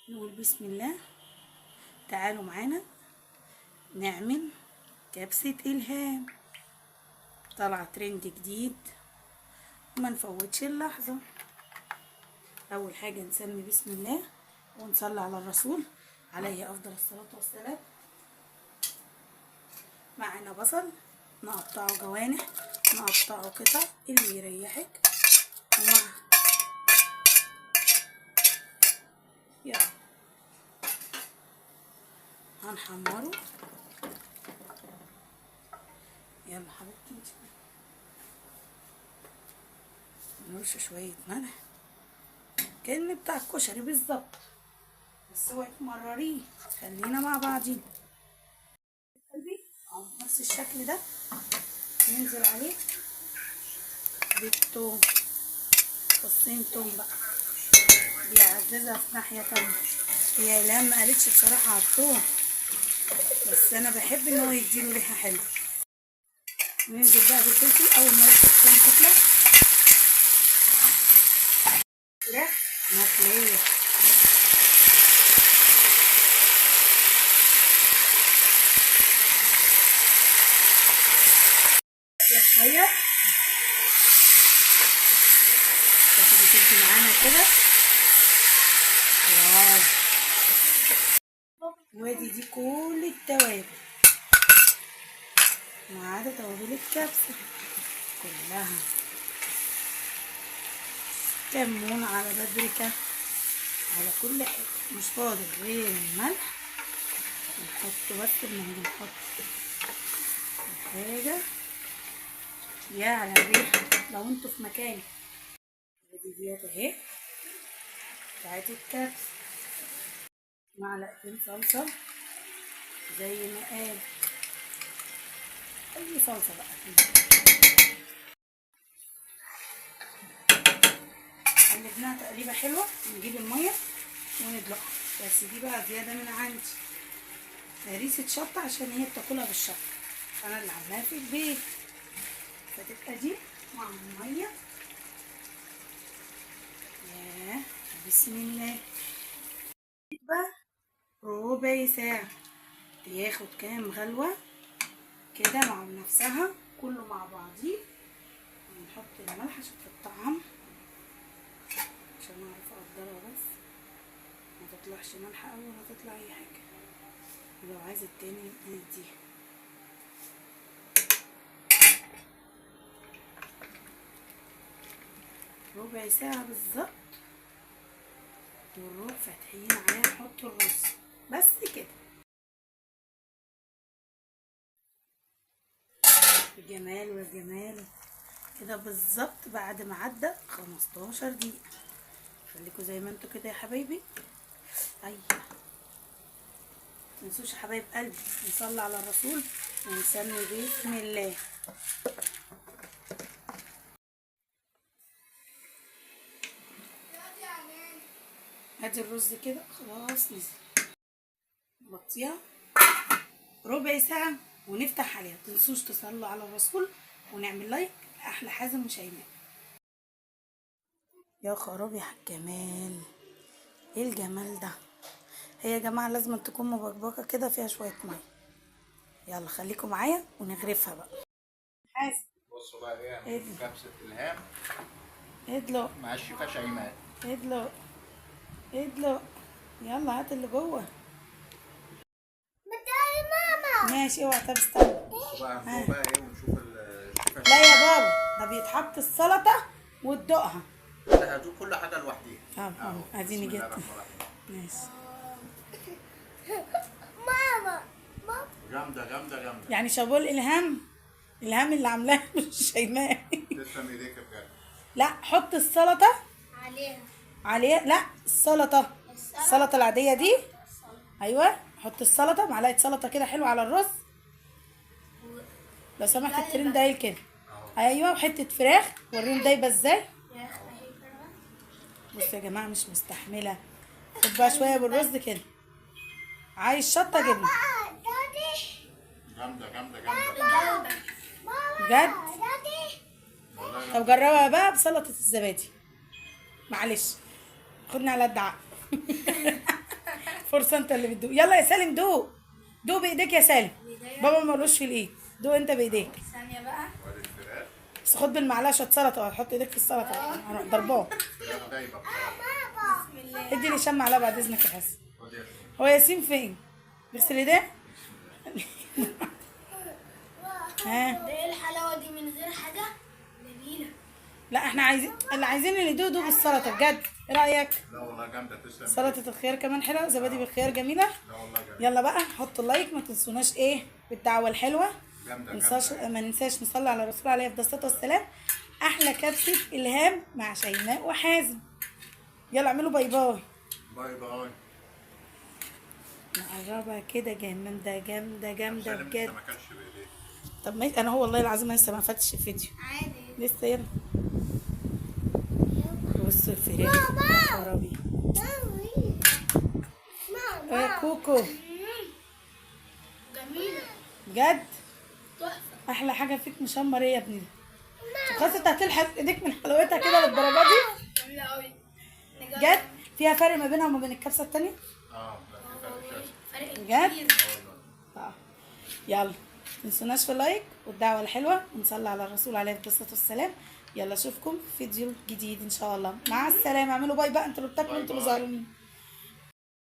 نقول بسم الله. تعالوا معانا نعمل كبسة إلهام، طلع ترند جديد وما نفوتش اللحظة. أول حاجة نسمي بسم الله ونصلي على الرسول عليه أفضل الصلاة والسلام. معانا بصل نقطعه جوانح، نقطعه قطع اللي يريحك، ومع يلا هنحمره. يلا حبيبتي انت نرش شوية ملح كأن بتاع الكشري بالظبط، بس هو تمرريه. خلينا مع بعضين قلبي اهو نفس الشكل ده. ننزل عليه بالثوم، فصين توم بقى بيعززها في ناحية تانية. هي إلهام ما قالتش بصراحة على الثوم، بس أنا بحب إن هو يديله ريحة حلوة. ننزل بقى بالفلفل أول ما ريحة الثوم تطلع. فراخ مخلية شوية تاخد وتدي معانا كده. واو، وادي دي كل التوابل ما عدا توابل الكبسة كلها، كمون على بابريكا على كل حاجة، مش فاضل غير الملح. نحط بس لما بنحط الحاجة يا على الريحة لو انتوا في مكاني. ديت اهي بتاعت الكبسة، معلقتين صلصة زي ما قال، اي صلصة بقى قلبناها تقليبة حلوة. نجيب المية وندلقها، بس دي بقى زيادة من عندي هريسة شطة عشان هي بتاكلها بالشطة، انا اللي عاملاها في البيت. فتبقى دي مع المية. ياه بسم الله. بقى ربع ساعة تاخد كام غلوة كده مع نفسها كله مع بعضيه. ونحط الملح عشان في الطعم، عشان اعرف اقدرها، بس ما تطلعش مالحة اوي ولا تطلع اي حاجة. ولو عايز التاني نديها. ربع ساعة بالظبط، ونروح فاتحين عليها نحط الرز بس كده. الجمال والجمال كده بالظبط بعد ما عدى 15 دقيقة. خليكوا زي ما انتوا كده يا حبايبي. ايوه متنسوش يا حبايب قلبي نصلي على الرسول ونسمي بسم الله. ادي الرز كده خلاص نزل. نغطيها ربع ساعة ونفتح عليها. متنسوش تصلوا على الرسول ونعمل لايك لأحلى حازم وشيماء. يا خرابي على الجمال، ايه الجمال ده. هي يا جماعة لازم تكون مبكبكة كده فيها شوية مية. يلا خليكم معايا ونغرفها بقى. حازم بصوا بقى ايه كبسة إلهام ادلق مع الشيفة شيماء. ادلق ادلق، يلا هات اللي جوه. ماشي اوعى. طب استنى. بصوا بقى هندوق بقى ايه ونشوف الشيفة لا يا بابا ده بيتحط السلطة وتدوقها. ده هدوق كل حاجة لوحديها. اه اديني جبت. ماشي ماما جامدة جامدة جامدة. يعني شابول الهام اللي عاملاها مش شيماء. تسلم ايديك بجد. لا حط السلطة عليها لا السلطة العادية دي. ايوه حط السلطة، معلقة سلطة كده حلوة على الرز لو سمحت. الترند دايل كده. ايوه وحتة فراخ وريهم دايبة ازاي. بصوا يا جماعة مش مستحملة. خد بقى شوية بالرز كده. عايز شطة جبنة جامدة جامدة جامدة بجد. طب جربها بقى بسلطة الزبادي. معلش خدني على الدعاء. فرصه انت اللي بتدوق. يلا يا سالم دوق، دوق بايديك يا سالم. بإيديا؟ بابا ملوش في الايد، دوق انت بايديك. ثانية بقى. وادي الفراخ. بس خد بالمعلقه شويه سلطه، حط ايدك في السلطه هروح ضرباه. الفراخ دايبه بصراحه. بسم الله. ادي لهشام معلقه بعد اذنك يا حسن. خد يا شيخ. هو ياسين فين؟ بيغسل ايديه؟ ها؟ ده ايه الحلاوة دي من غير حاجة؟ جميلة. لا احنا عايزين اللي يدوق دوق بالسلطه بجد، ايه رايك؟ لا والله جامده تسلم. سلطه الخيار كمان حلوه، زبادي بالخيار جميله. لا والله جامده. يلا بقى حطوا اللايك، ما تنسوناش ايه بالدعوه الحلوه. جامده ما ننساش نصلي على الرسول عليه افضل الصلاه والسلام. احلى كبسه الهام مع شيماء وحازم. يلا اعملوا باي باي. باي باي. نقربها كده، جامده جامده جامده سالم بجد. لسه ما كانش بايديه. طب ما انا هو والله العظيم لسه ما فتش الفيديو عادي. لسه. يلا بصوا الفراخ يا خرابي. يا كوكو جميلة. بجد تحفة. احلى حاجه فيك مشمر ايه يا ابني؟ خلاص انت هتلحق ايديك من حلاوتها كده للدرجه دي؟ جميلة أوي. بجد فيها فرق ما بينها وما بين الكبسه التانيه؟ اه لا في فرق شاسع. فرق بجد؟ كبير. والله. يلا متنسوناش في اللايك والدعوه الحلوه، ونصلي على الرسول عليه الصلاه والسلام. يلا اشوفكم في فيديو جديد ان شاء الله. مع السلامه. اعملوا باي بقى، انتوا اللي بتاكلوا باي انتوا اللي باي. ظاهرين.